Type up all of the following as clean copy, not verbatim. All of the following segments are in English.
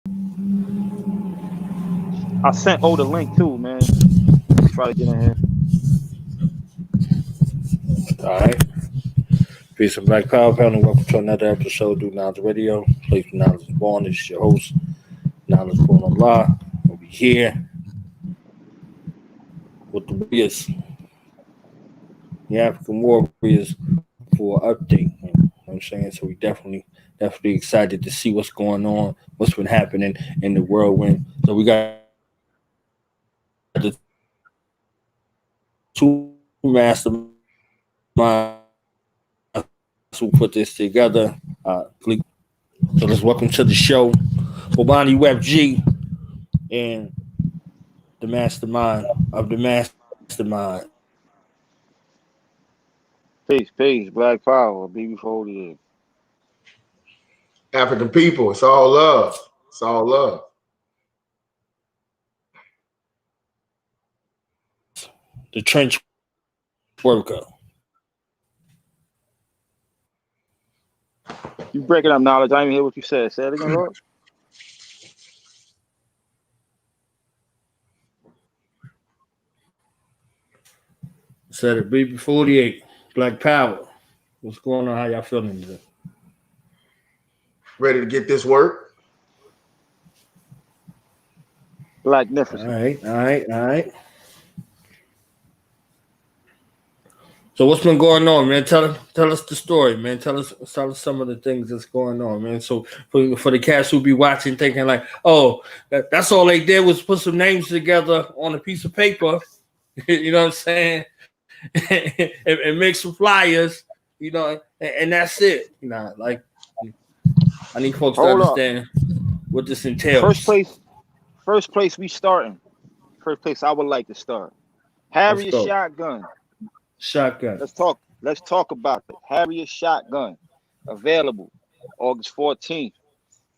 I sent the link too, man. Try to get in here. All right. Peace and Black Power family. Welcome to another episode of Do Nas Radio. Place for Knowledge is Born. This is your host, Knowledge Born Allah. We'll be here with the warriors, the African warriors, for an update. You know what I'm saying? So we definitely excited to see what's going on, what's been happening in the whirlwind. So we got the two masterminds who put this together. So let's welcome to the show Bomani UFG and the mastermind of the mastermind. Peace, Black Power, BB40. African people, it's all love. It's all love. The trench worker. You breaking up, Knowledge. I didn't even hear what you said. Say it again, Lord. Said it, BB48, Black Power. What's going on? How y'all feeling today? Ready to get this work? Blacknificent. All right. So what's been going on, man? Tell us the story, man. Tell us some of the things that's going on, man. So for the cats who be watching, thinking like, oh, that's all they did was put some names together on a piece of paper, you know what I'm saying, and make some flyers, you know, and that's it. You know, like I need folks to understand what this entails. First place we starting. First place I would like to start. Harrier shotgun. Shotgun. Let's talk about it. Harrier shotgun. Available August 14th,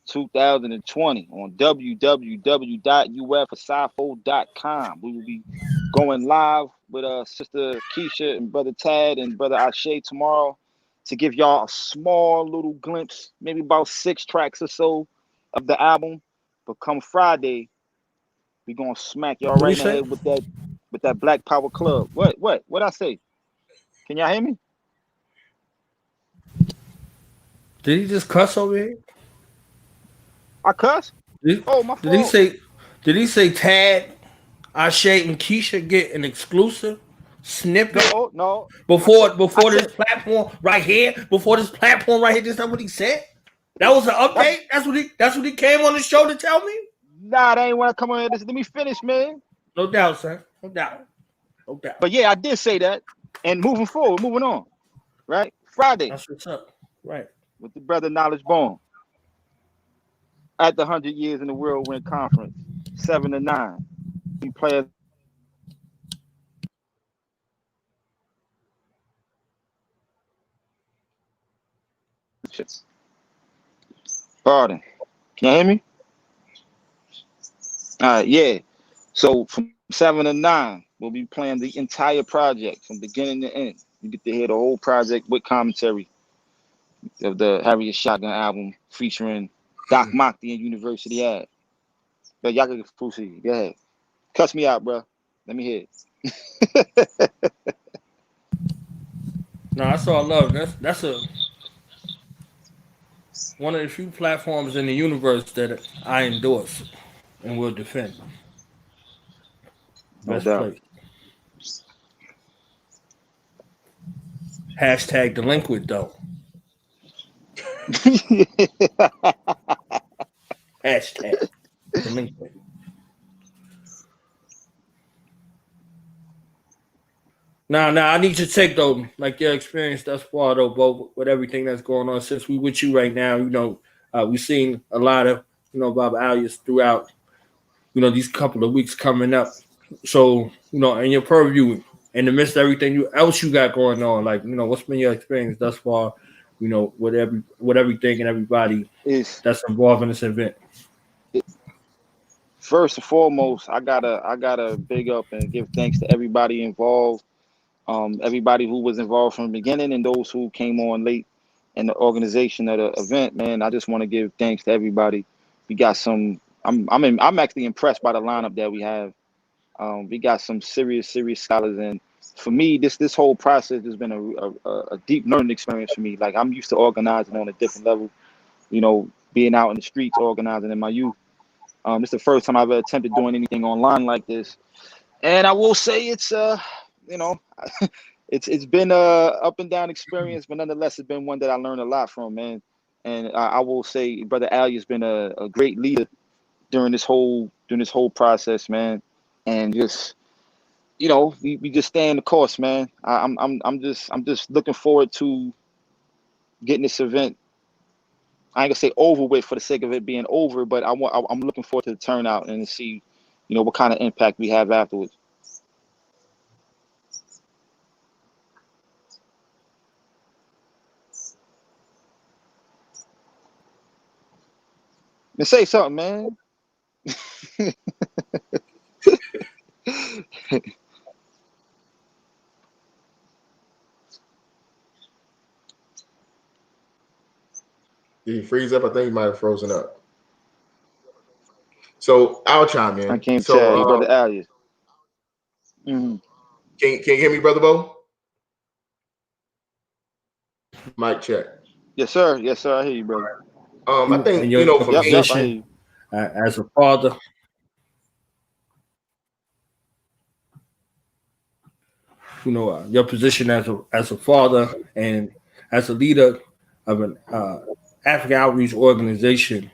2020 on www.ufasafo.com. We will be going live with Sister Keisha and Brother Tad and Brother Ashe tomorrow to give y'all a small little glimpse, maybe about 6 tracks or so of the album. But come Friday, we're gonna smack y'all right in the head with that Black Power Club. What I say? Can y'all hear me? Did he just cuss over here? I cuss? My fault. Did he say Tad, Ashe, and Keisha get an exclusive snippet? No. Before this platform right here, that's not what he said? That was an update? That's what he came on the show to tell me? Nah, they ain't want to come on here. Let me finish, man. No doubt, sir. No doubt. But yeah, I did say that. And moving on. Right? Friday. That's what's up. Right. With the brother Knowledge Born. At the 100 Years in the Whirlwind Conference. 7 to 9. We play Pardon. Can you hear me? All right, yeah. So from 7 to 9, we'll be playing the entire project from beginning to end. You get to hear the whole project with commentary of the Harrier Shotgun album featuring Doc Mockty and University Ad. But y'all can proceed. Go ahead. Cuss me out, bro. Let me hear it. No, that's all I love. That's one of the few platforms in the universe that I endorse and will defend. Best place. Hashtag delinquent though. Hashtag delinquent. Now, I need your take though, like your experience thus far though, Bo, with everything that's going on. Since we with you right now, you know, we've seen a lot of, you know, Bob Aleous throughout, you know, these couple of weeks coming up. So, you know, in your purview, in the midst of everything else you got going on, like, you know, what's been your experience thus far, you know, with everything and everybody that's involved in this event? First and foremost, I gotta big up and give thanks to everybody involved. Everybody who was involved from the beginning and those who came on late in the organization of the event, man. I just want to give thanks to everybody We got some. I'm actually impressed by the lineup that we have. We got some serious scholars, and for me, this whole process has been a deep learning experience for me. Like, I'm used to organizing on a different level, you know, being out in the streets organizing in my youth. It's the first time I've ever attempted doing anything online like this, and I will say it's you know, it's been a up and down experience, but nonetheless, it's been one that I learned a lot from, man. And I will say, Brother Ali has been a great leader during this whole process, man. And just, you know, we just stay in the course, man. I'm just looking forward to getting this event. I ain't gonna say over with for the sake of it being over, but I'm looking forward to the turnout and to see, you know, what kind of impact we have afterwards. Let's say something, man. Did he freeze up? I think he might have frozen up. So I'll chime in. I can't so, tell you, Brother Aleous. Can you hear me, Brother Bo? Mic check. Yes, sir. Yes, sir. I hear you, brother. I think, your you know, for position as a father. You know, your position as a father and as a leader of an African outreach organization.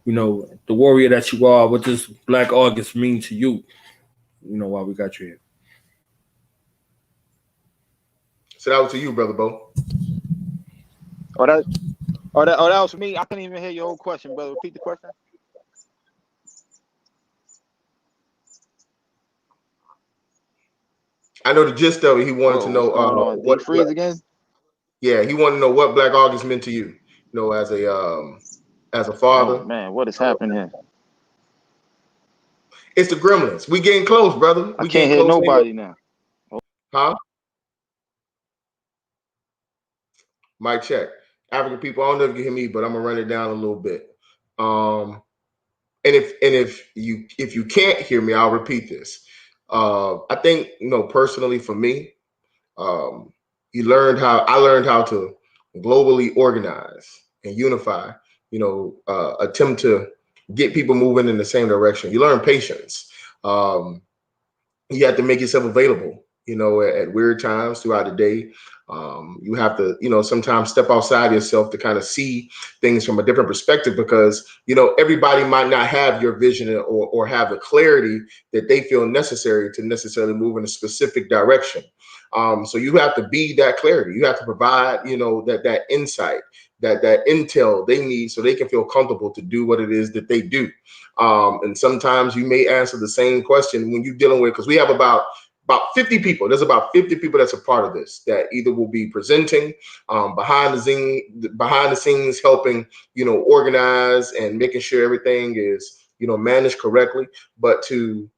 You know, the warrior that you are. What does Black August mean to you? You know, while we got you here. So that was to you, Brother Bo. That was for me. I couldn't even hear your whole question, brother. Repeat the question. I know the gist of it. He wanted to know what freeze again. Yeah, he wanted to know what Black August meant to you. You know, as a father. Oh, man, what is happening here? It's the gremlins. We getting close, brother. I can't hear nobody now. Huh? Mic check. African people, I don't know if you hear me, but I'm gonna run it down a little bit. And if you can't hear me, I'll repeat this. I think, you know, personally for me, I learned how to globally organize and unify. You know, attempt to get people moving in the same direction. You learn patience. You have to make yourself available, you know, at weird times throughout the day. You have to, you know, sometimes step outside yourself to kind of see things from a different perspective, because, you know, everybody might not have your vision or have the clarity that they feel necessary to necessarily move in a specific direction. So you have to be that clarity. You have to provide, you know, that insight, that intel they need so they can feel comfortable to do what it is that they do. And sometimes you may answer the same question when you're dealing with, because we have about 50 people. There's about 50 people that's a part of this that either will be presenting behind the scenes, helping, you know, organize and making sure everything is, you know, managed correctly. But to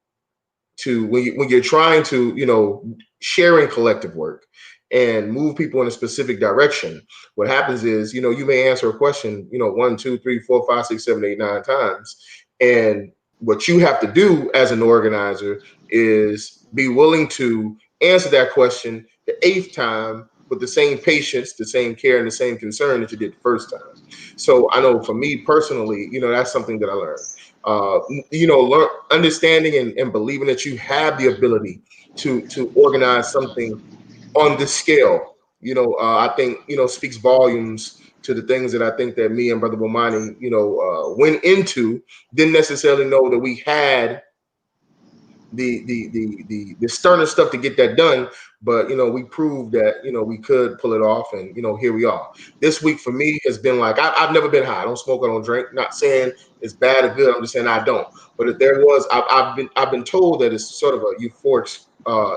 when you're trying to, you know, sharing collective work and move people in a specific direction, what happens is, you know, you may answer a question, you know, 1, 2, 3, 4, 5, 6, 7, 8, 9 times. And what you have to do as an organizer is be willing to answer that question the 8th time with the same patience, the same care, and the same concern that you did the first time. So I know for me personally, you know, that's something that I learned. You know, understanding and believing that you have the ability to organize something on this scale, you know, I think, you know, speaks volumes to the things that I think that me and Brother Bomani, you know, went into. Didn't necessarily know that we had the sterner stuff to get that done, but, you know, we proved that, you know, we could pull it off, and, you know, here we are. This week for me has been like, I've never been high. I don't smoke, I don't drink. Not saying it's bad or good. I'm just saying I don't. But if there was, I've been told that it's sort of a euphoric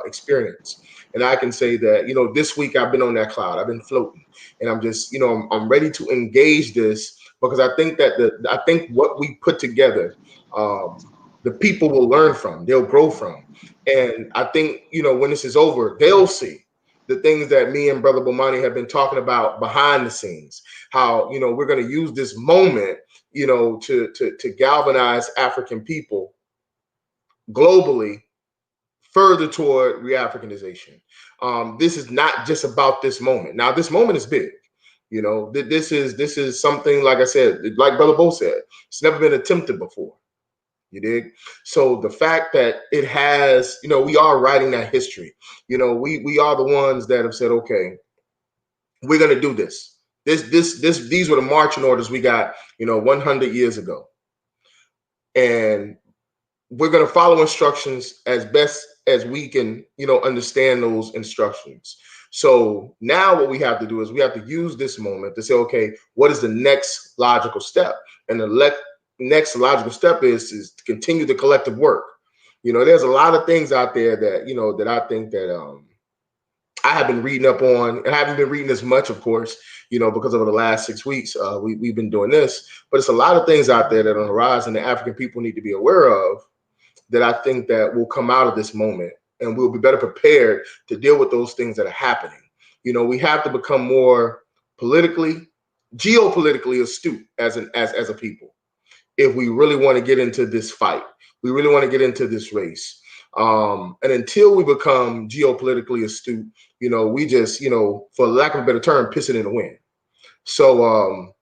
experience. And I can say that, you know, this week I've been on that cloud. I've been floating, and I'm just, you know, I'm ready to engage this, because I think that I think what we put together, the people will learn from, they'll grow from. And I think, you know, when this is over, they'll see the things that me and Brother Bomani have been talking about behind the scenes, how, you know, we're going to use this moment you know, to galvanize African people globally further toward re-Africanization. This is not just about this moment. Now, this moment is big. You know, this is something, like I said, like Brother Bo said, it's never been attempted before. You dig? So the fact that it has, you know, we are writing that history. You know, we are the ones that have said, okay, we're gonna do this. These were the marching orders we got, you know, 100 years ago, and we're gonna follow instructions as best as we can, you know, understand those instructions. So now what we have to do is we have to use this moment to say, okay, what is the next logical step? And the next logical step is to continue the collective work. You know, there's a lot of things out there that, you know, that I think that I have been reading up on, and I haven't been reading as much, of course, you know, because over the last 6 weeks, we've been doing this, but it's a lot of things out there that are on the horizon that African people need to be aware of, that I think that will come out of this moment, and we'll be better prepared to deal with those things that are happening. You know, we have to become more geopolitically astute as a people, if we really want to get into this fight. We really want to get into this race. And until we become geopolitically astute, you know, we just, you know, for lack of a better term, piss it in the wind. So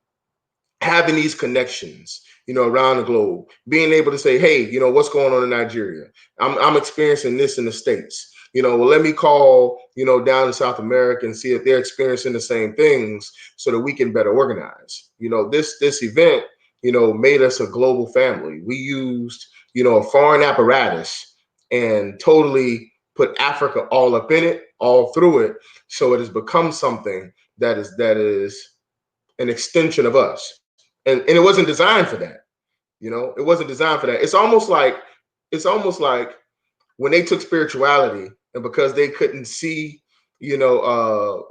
having these connections, you know, around the globe, being able to say, hey, you know, what's going on in Nigeria? I'm experiencing this in the States. You know, well, let me call, you know, down in South America and see if they're experiencing the same things so that we can better organize. You know, this event, you know, made us a global family. We used, you know, a foreign apparatus and totally put Africa all up in it, all through it. So it has become something that is an extension of us. And it wasn't designed for that. You know, it wasn't designed for that. It's almost like when they took spirituality, and because they couldn't see, you know,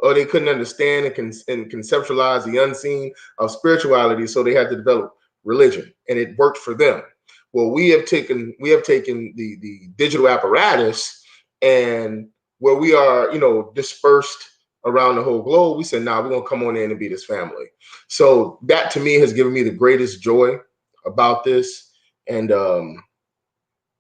or they couldn't understand and conceptualize the unseen of spirituality, so they had to develop religion, and it worked for them. Well, we have taken the digital apparatus, and where we are, you know, dispersed around the whole globe, we said, nah, we're gonna come on in and be this family. So that to me has given me the greatest joy about this. And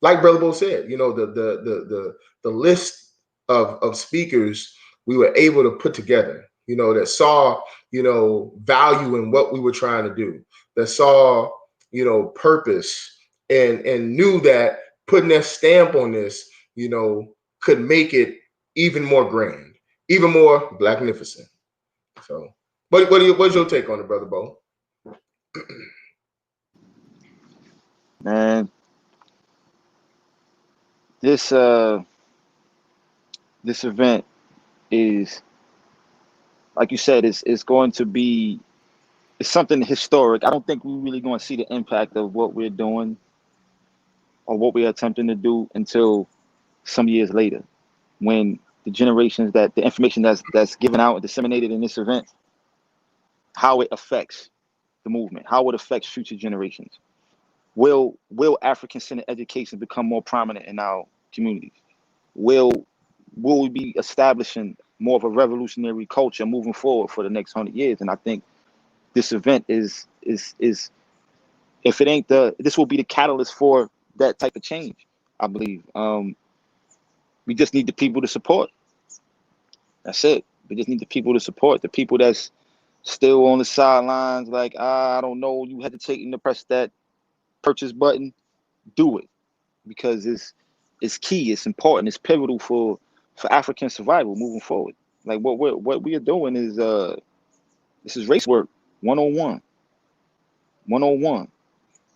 like Brother Bo said, you know, the list of speakers we were able to put together, you know, that saw, you know, value in what we were trying to do, that saw, you know, purpose, and knew that putting their stamp on this, you know, could make it even more grand, even more blacknificent. So, what's your take on it, Brother Bo? Man, this event is, like you said, it's going to be, it's something historic. I don't think we're really going to see the impact of what we're doing or what we're attempting to do until some years later, when the generations, that the information that's given out and disseminated in this event, how it affects the movement, how it affects future generations. Will African-centered education become more prominent in our communities? Will we be establishing more of a revolutionary culture moving forward for the next 100 years? And I think this event is if it ain't this will be the catalyst for that type of change, I believe. We just need the people to support. That's it. We just need the people to support. The people that's still on the sidelines, like, I don't know, you hesitating to press that purchase button, do it, because it's key, it's important, it's pivotal for African survival moving forward. Like what we are doing is this is race work 101,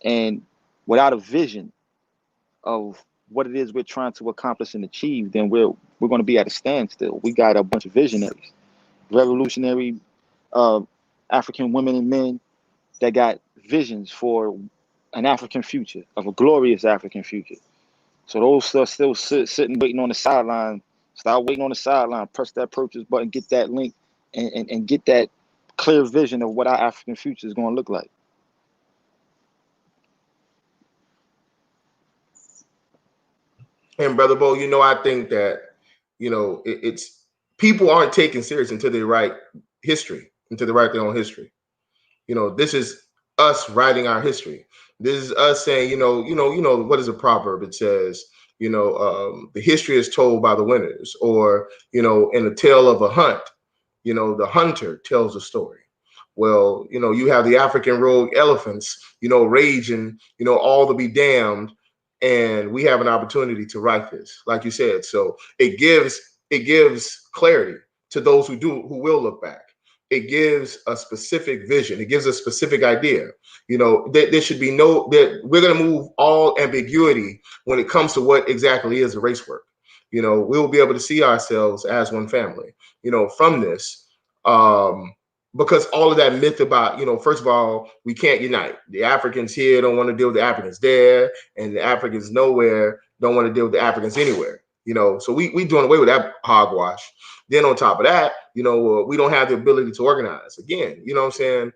and without a vision of what it is we're trying to accomplish and achieve, then we're going to be at a standstill. We got a bunch of visionaries, revolutionary African women and men that got visions for an African future, of a glorious African future. So those are still sitting waiting on the sideline. Start waiting on the sideline, press that purchase button, get that link, and get that clear vision of what our African future is going to look like. And Brother Bo, you know, I think that, you know, it's people aren't taken serious until they write history, until they write their own history. You know, this is us writing our history. This is us saying, what is a proverb? It says, the history is told by the winners, or, in the tale of a hunt, the hunter tells a story. Well, you have the African rogue elephants, raging, all to be damned. And we have an opportunity to write this, like you said. So it gives clarity to those who will look back. It gives a specific vision. It gives a specific idea. There should be that we're going to move all ambiguity when it comes to what exactly is the race work. We will be able to see ourselves as one family, from this. Because all of that myth about, first of all, we can't unite. The Africans here don't want to deal with the Africans there, and the Africans nowhere don't want to deal with the Africans anywhere. So we doing away with that hogwash. Then on top of that, we don't have the ability to organize. Again, you know what I'm saying?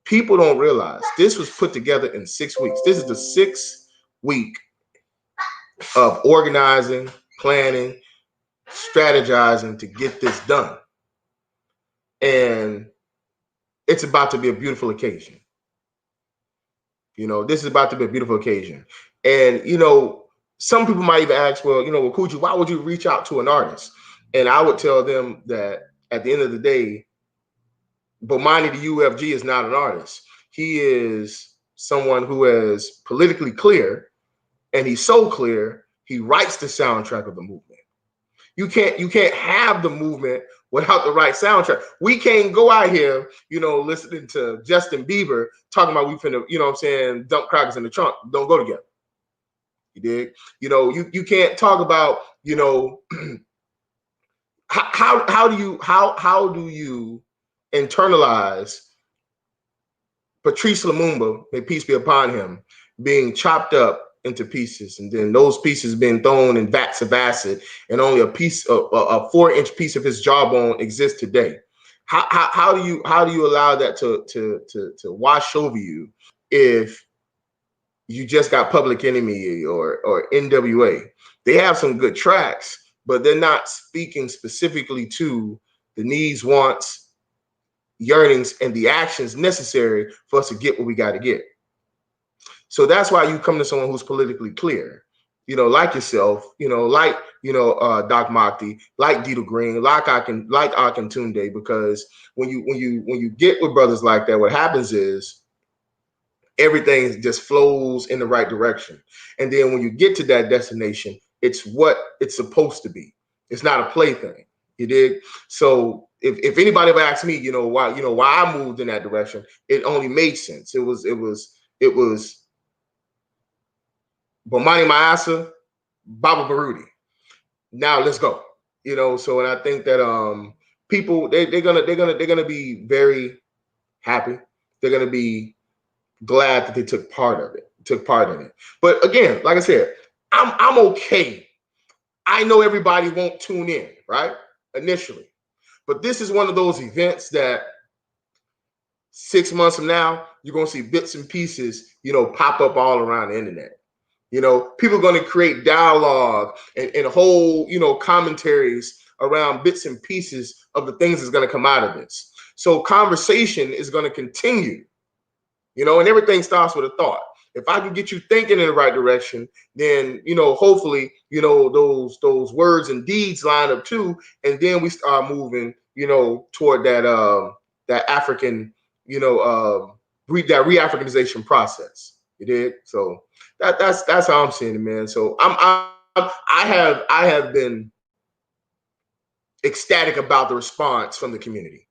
People don't realize this was put together in 6 weeks. This is the 6th week of organizing, planning, strategizing to get this done. And it's about to be a beautiful occasion. This is about to be a beautiful occasion. And, some people might even ask, well, Kuji, why would you reach out to an artist? And I would tell them that at the end of the day, Bomani the UFG is not an artist. He is someone who is politically clear, and he's so clear, he writes the soundtrack of the movement. You can't have the movement without the right soundtrack. We can't go out here, listening to Justin Bieber talking about we finna, dump crackers in the trunk. Don't go together. You dig? You can't talk about, how do you internalize Patrice Lumumba, may peace be upon him, being chopped up into pieces, and then those pieces being thrown in vats of acid, and only a 4-inch piece of his jawbone exists today. How do you allow that to wash over you if you just got Public Enemy or NWA? They have some good tracks, but they're not speaking specifically to the needs, wants, yearnings, and the actions necessary for us to get what we got to get. So that's why you come to someone who's politically clear, like yourself, like Doc Mokti, like Deedle Green, like Akin Tunde, because when you get with brothers like that, what happens is everything just flows in the right direction. And then when you get to that destination, it's what it's supposed to be. It's not a plaything. You dig? So if anybody ever asks me, why I moved in that direction, it only made sense. It was Bomani Mayasa, Baba Baruti. Now let's go. So, and I think that people they're gonna be very happy. They're gonna be glad that they took part in it. But again, like I said, I'm okay. I know everybody won't tune in, right? Initially. But this is one of those events that 6 months from now, you're gonna see bits and pieces, pop up all around the internet. People are going to create dialogue and whole, commentaries around bits and pieces of the things that's going to come out of this. So conversation is going to continue, and everything starts with a thought. If I can get you thinking in the right direction, then, hopefully, those words and deeds line up too. And then we start moving, toward that African, that re-Africanization process. You did. So that's how I'm seeing it, man. So I have been ecstatic about the response from the community,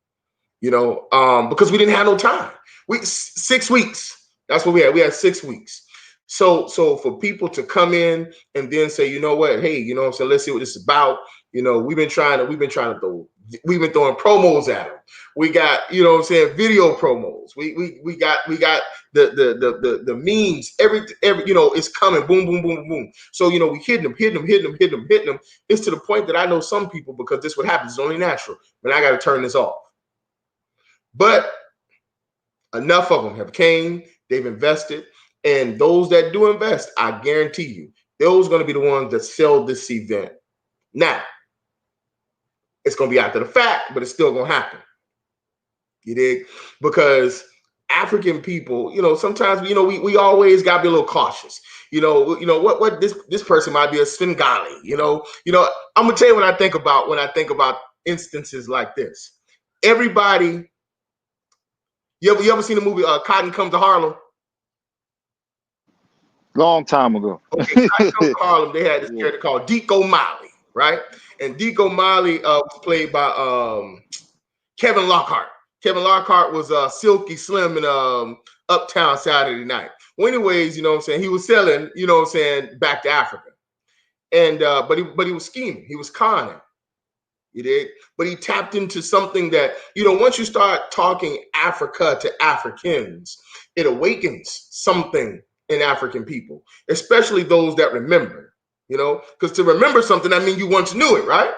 because we didn't have no time. 6 weeks. That's what we had. We had 6 weeks. So for people to come in and then say, you know what, hey, so let's see what this is about. We've been throwing promos at them. We got, video promos. We got the memes. Every it's coming. Boom, boom, boom, boom, boom. So we hitting them. It's to the point that I know some people, because this what happens. It's only natural. But I got to turn this off. But enough of them have came. They've invested, and those that do invest, I guarantee you, those are going to be the ones that sell this event. Now, it's going to be after the fact, but it's still going to happen. You dig? Because African people, sometimes we always gotta be a little cautious. What this person might be a Svengali. I'm gonna tell you what I think about when I think about instances like this. Everybody, you ever seen the movie Cotton Comes to Harlem? Long time ago. Okay, Cotton Comes to Harlem. They had this character called Deco Mali, right? And Deco Mali was played by Kevin Lockhart. Kevin Lockhart was Silky Slim in Uptown Saturday Night. Well, anyways, he was selling, back to Africa. And but he was scheming, he was conning. You did, but he tapped into something that, once you start talking Africa to Africans, it awakens something in African people, especially those that remember, because to remember something, I mean, you once knew it, right?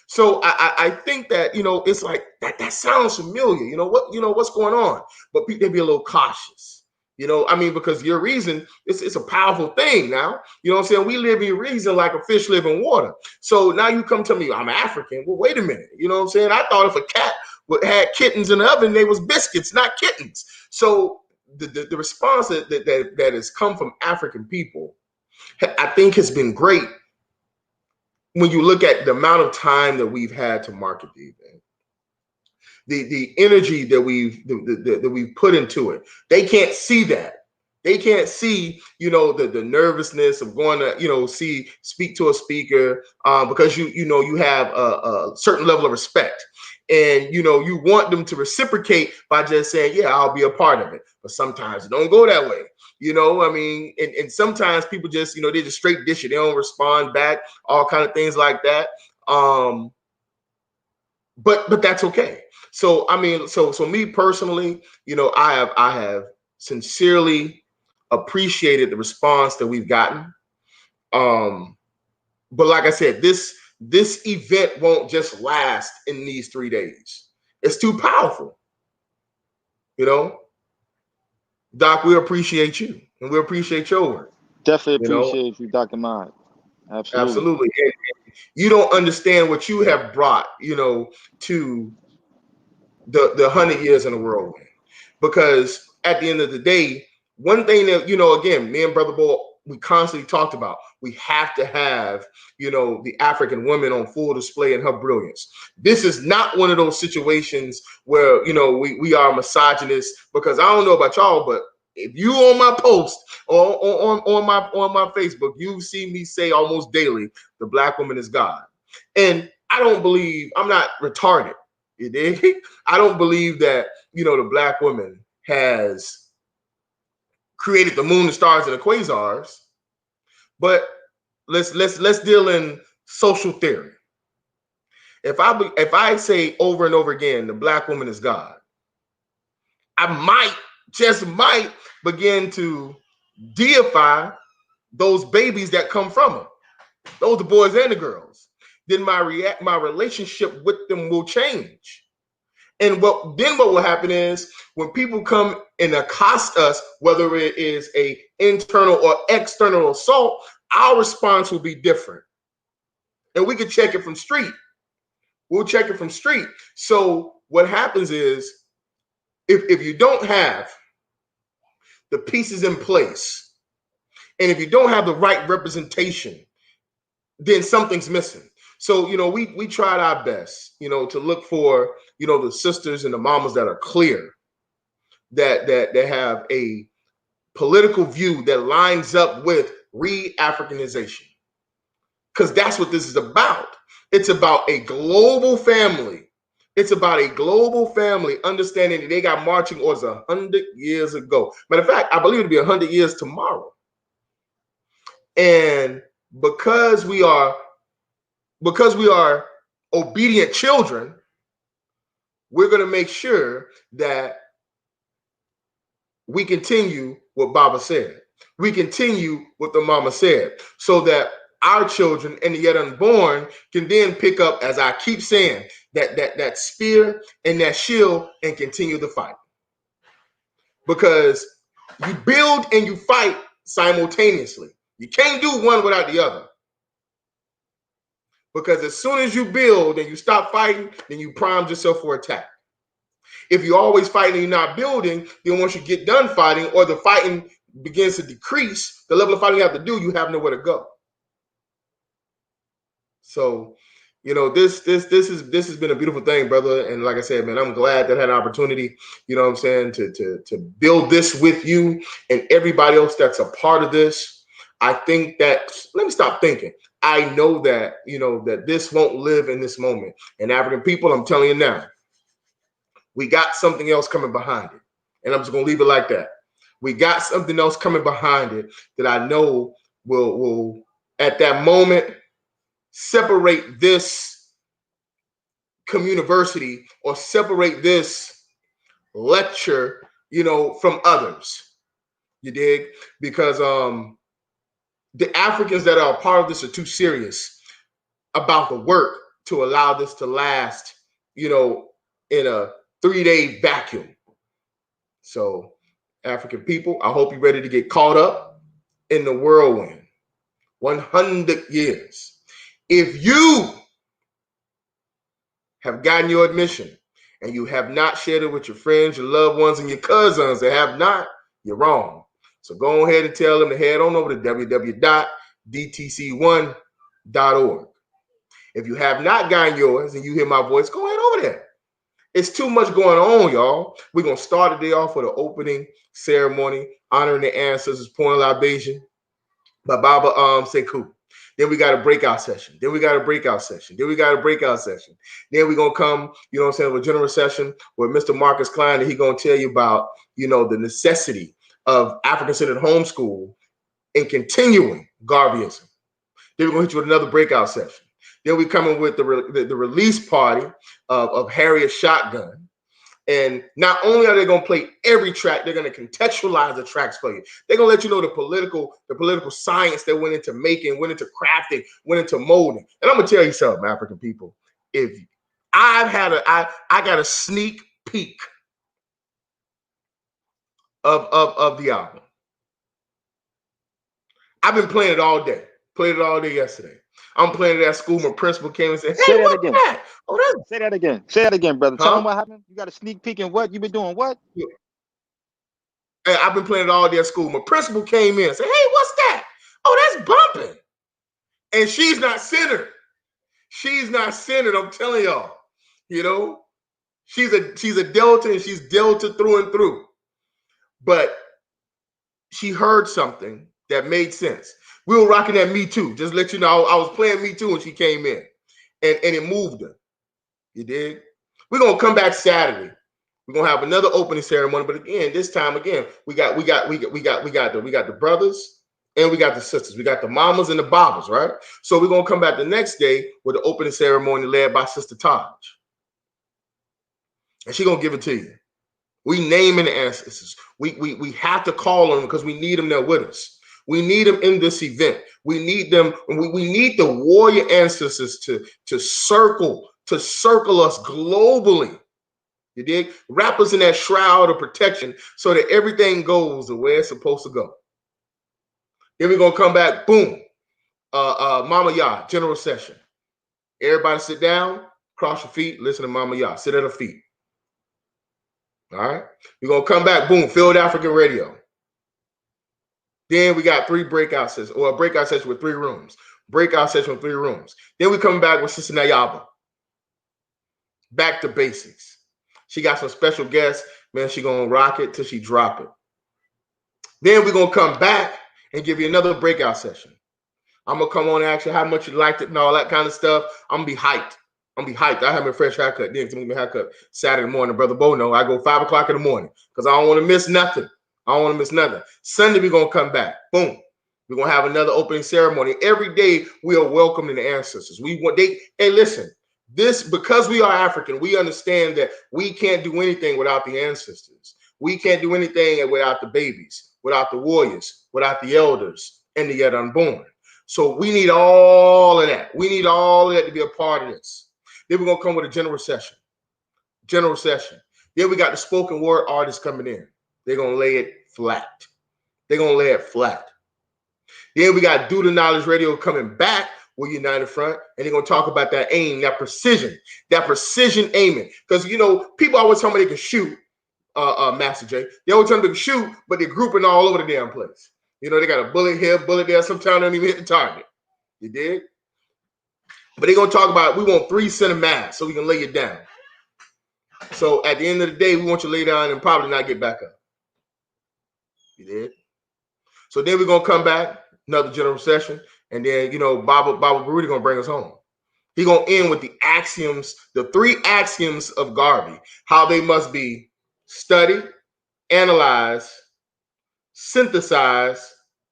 So I think that, it's like that sounds familiar. What's going on? But people be a little cautious. Because your reason, it's a powerful thing now. We live in reason like a fish live in water. So now you come to me, I'm African. Well, wait a minute. I thought if a cat had kittens in the oven, they was biscuits, not kittens. So the response that has come from African people, I think has been great. When you look at the amount of time that we've had to market the event, the energy that we've put into it, they can't see that. They can't see, the nervousness of going to, speak to a speaker because you have a certain level of respect, and you want them to reciprocate by just saying, yeah, I'll be a part of it. But sometimes it don't go that way. And sometimes people just, they just straight dish it. They don't respond back, all kind of things like that. But that's okay. So, so me personally, I have sincerely appreciated the response that we've gotten. But like I said, this event won't just last in these 3 days. It's too powerful. Doc, we appreciate you, and we appreciate your work. Definitely appreciate you, Dr. Mind. Absolutely. And you don't understand what you have brought, to the 100 years in the whirlwind. Because at the end of the day, one thing that, again, me and Brother Bo, we constantly talked about, we have to have, the African woman on full display in her brilliance. This is not one of those situations where, we are misogynist, because I don't know about y'all, but if you on my post or on my Facebook, you see me say almost daily, the Black woman is God. And I'm not retarded. You dig? I don't believe that, the Black woman has created the moon, the stars, and the quasars. But let's deal in social theory. If I say over and over again, the Black woman is God, I just might begin to deify those babies that come from her, those the boys and the girls. Then my relationship with them will change. And what will happen is when people come and accost us, whether it is a internal or external assault, our response will be different. And we can check it from street. We'll check it from street. So what happens is, if you don't have the pieces in place, and if you don't have the right representation, then something's missing. So, we tried our best, to look for, the sisters and the mamas that are clear, that have a political view that lines up with re-Africanization. Because that's what this is about. It's about a global family. It's about a global family understanding that they got marching orders 100 years ago. Matter of fact, I believe it'll be 100 years tomorrow. And because we are obedient children, we're going to make sure that we continue what Baba said. We continue what the mama said, so that our children and the yet unborn can then pick up, as I keep saying, that spear and that shield and continue the fight. Because you build and you fight simultaneously. You can't do one without the other. Because as soon as you build and you stop fighting, then you prime yourself for attack. If you're always fighting and you're not building, then once you get done fighting or the fighting begins to decrease, the level of fighting you have to do, you have nowhere to go. So, you know, this has been a beautiful thing, brother. And like I said, man, I'm glad that I had an opportunity, you know what I'm saying, to build this with you and everybody else that's a part of this. I think that, let me stop thinking. I know that, you know, that this won't live in this moment. And African people, I'm telling you now, we got something else coming behind it. And I'm just going to leave it like that. We got something else coming behind it that I know will at that moment, separate this communiversity or separate this lecture, you know, from others. You dig? Because the Africans that are a part of this are too serious about the work to allow this to last, you know, in a 3-day vacuum. So, African people, I hope you're ready to get caught up in the whirlwind. 100 years. If you have gotten your admission and you have not shared it with your friends, your loved ones, and your cousins that have not, you're wrong. So go ahead and tell them to head on over to www.dtc1.org. If you have not gotten yours and you hear my voice, go ahead over there. It's too much going on, y'all. We're going to start the day off with an opening ceremony, honoring the ancestors, pouring libation by Baba Sekou. Then we got a breakout session. Then we got a breakout session. Then we got a breakout session. Then we're going to come, you know what I'm saying, with a general session with Mr. Marcus Klein, and he's going to tell you about, you know, the necessity of African-centered homeschool and continuing Garveyism. Then we're going to hit you with another breakout session. Then we come in with the release party of Harriet Shotgun. And not only are they going to play every track, they're going to contextualize the tracks for you. They're going to let you know the political science that went into making, went into crafting, went into molding. And I'm going to tell you something, African people. If I got a sneak peek of the album. I've been playing it all day. Played it all day yesterday. I'm playing it at school. My principal came and said, "Hey, what's that? Oh, that's..." Say that again. Say that again, brother. Huh? Tell them what happened. You got a sneak peek in what? You been doing what? Yeah. And I've been playing it all day at school. My principal came in and said, "Hey, what's that? Oh, that's bumping." And she's not centered. She's not centered. I'm telling y'all. You know, she's a Delta and she's Delta through and through. But she heard something that made sense. We were rocking that Me Too. Just let you know, I was playing Me Too when she came in, and it moved her. You dig? We're gonna come back Saturday. We're gonna have another opening ceremony, but again, this time again, we got the brothers and we got the sisters. We got the mamas and the babas, right? So we're gonna come back the next day with the opening ceremony led by Sister Taj, and she's gonna give it to you. We naming the ancestors. We have to call on them because we need them there with us. We need them in this event. We need them. We need the warrior ancestors to circle us globally. You dig? Wrap us in that shroud of protection so that everything goes the way it's supposed to go. Then we're gonna come back. Boom. Mama Ya, general session. Everybody sit down, cross your feet, listen to Mama Ya. Sit at her feet. All right. We're gonna come back. Boom. Field African Radio. Then we got 3 breakout sessions, or a breakout session with 3 rooms. Breakout session with 3 rooms. Then we come back with Sister Nayaba. Back to basics. She got some special guests. Man, she gonna rock it till she drop it. Then we're gonna come back and give you another breakout session. I'm gonna come on and ask you how much you liked it and all that kind of stuff. I'm gonna be hyped. I have a fresh haircut. Then I'm gonna haircut Saturday morning, Brother Bo. No, I go 5 o'clock in the morning because I don't want to miss nothing. Sunday, we're gonna come back. Boom. We're gonna have another opening ceremony. Every day we are welcoming the ancestors. Hey, listen, this, because we are African, we understand that we can't do anything without the ancestors. We can't do anything without the babies, without the warriors, without the elders, and the yet unborn. So we need all of that. We need all of that to be a part of this. Then we're gonna come with a general session. Then we got the spoken word artists coming in. They're gonna lay it flat. Then we got Do the Knowledge Radio coming back We're united front, and they're gonna talk about that aim, that precision aiming. Because you know, people always tell me they can shoot, Master J. They always tell me they can shoot, but they're grouping all over the damn place. You know, they got a bullet here, bullet there. Sometimes they don't even hit the target. You dig? But they're gonna talk about we want 3 center mass so we can lay it down. So at the end of the day, we want you to lay down and probably not get back up. You did. So then we're gonna come back, another general session, and then you know, Baba Garuda gonna bring us home. He gonna end with the axioms, the 3 axioms of Garvey, how they must be studied, analyzed, synthesized,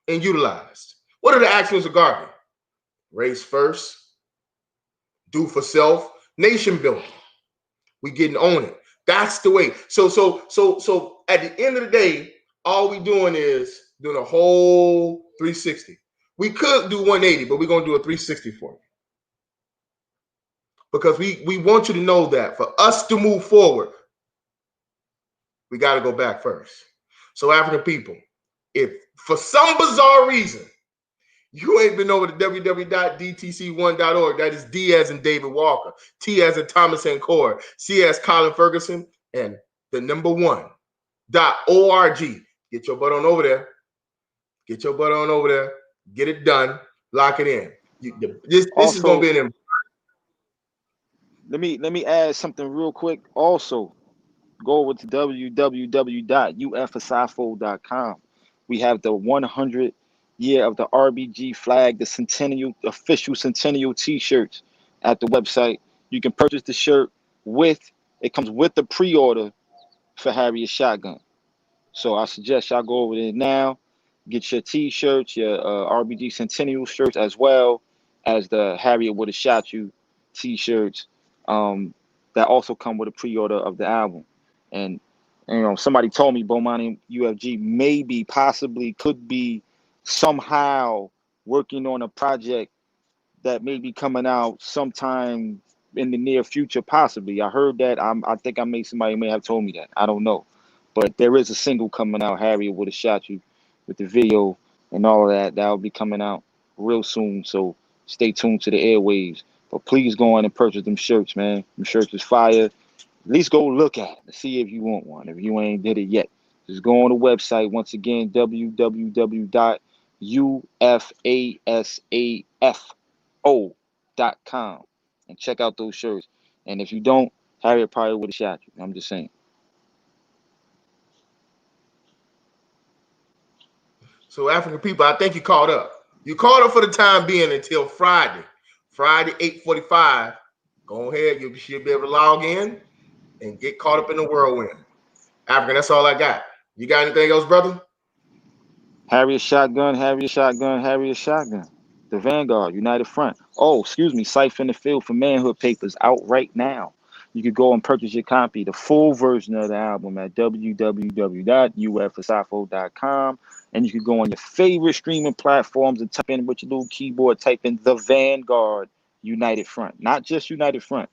and utilized. What are the axioms of Garvey? Race first, do for self, nation building. We getting on it. That's the way. So at the end of the day, all we doing is doing a whole 360. We could do 180, but we're gonna do a 360 for you. Because we want you to know that for us to move forward, we got to go back first. So African people, if for some bizarre reason you ain't been over to www.dtc1.org, that is D as in David Walker, T as in Thomas and Core, C as Colin Ferguson, and the number 1.org. Get your butt on over there. Get your butt on over there. Get it done. Lock it in. This Also, is going to be an. Let me add something real quick. Also, go over to www.ufsifo.com. We have the 100 year of the RBG flag, the centennial, official centennial T-shirts at the website. You can purchase the shirt it comes with the pre-order for Harriet Shotgun. So I suggest y'all go over there now, get your T-shirts, your RBG centennial shirts, as well as the Harriet Would Have Shot You T-shirts. That also come with a pre-order of the album. And you know, somebody told me Bomani UFG possibly could be somehow working on a project that may be coming out sometime in the near future, possibly. I heard that. I think somebody may have told me that. I don't know. But there is a single coming out, Harriet Would Have Shot You, with the video and all of that. That'll be coming out real soon. So stay tuned to the airwaves. But please go on and purchase them shirts, man. Them shirts is fire. At least go look at it and see if you want one. If you ain't did it yet, just go on the website. Once again, www.ufasafo.com and check out those shirts. And if you don't, Harriet probably would have shot you. I'm just saying. So African people, I think you caught up. You caught up for the time being until Friday. Friday, 8:45. Go ahead. You should be able to log in and get caught up in the whirlwind. African, that's all I got. You got anything else, brother? Harriet Shotgun, Harriet Shotgun, Harriet Shotgun. The Vanguard, United Front. Oh, excuse me, Cypher in the Field for Manhood Papers out right now. You could go and purchase your copy, the full version of the album at www.ufsifo.com. And you could go on your favorite streaming platforms and type in with your little keyboard, type in The Vanguard United Front. Not just United Front.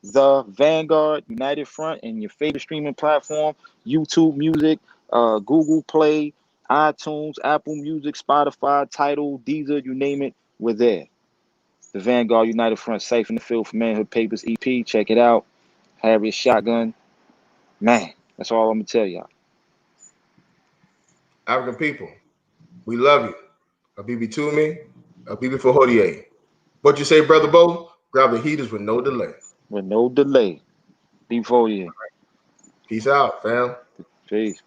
The Vanguard United Front and your favorite streaming platform, YouTube Music, Google Play, iTunes, Apple Music, Spotify, Tidal, Deezer, you name it, we're there. The Vanguard United Front, Safe in the Field for Manhood Papers EP. Check it out. Harriet Shotgun. Man, that's all I'm going to tell y'all. African people, we love you. Habibi Tumi, Habibi for Hodie. What you say, Brother Bo? Grab the heaters with no delay. With no delay. Before you. Peace out, fam. Peace.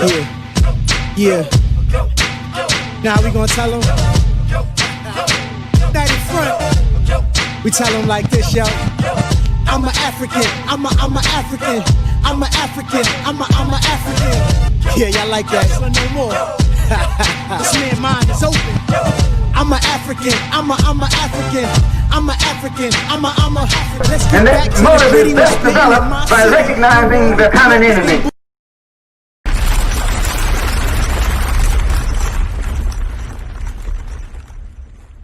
Yeah. Now we gonna tell them. That in front. We tell them like this, yo. I'm an African. I'm a African. I'm an African. I'm a African. Yeah, y'all like that? No more. This man's mind is open. I'm an African. I'm a African. I'm an African. I'm a. Let's get back to the gritty. Best developed by recognizing the common enemy.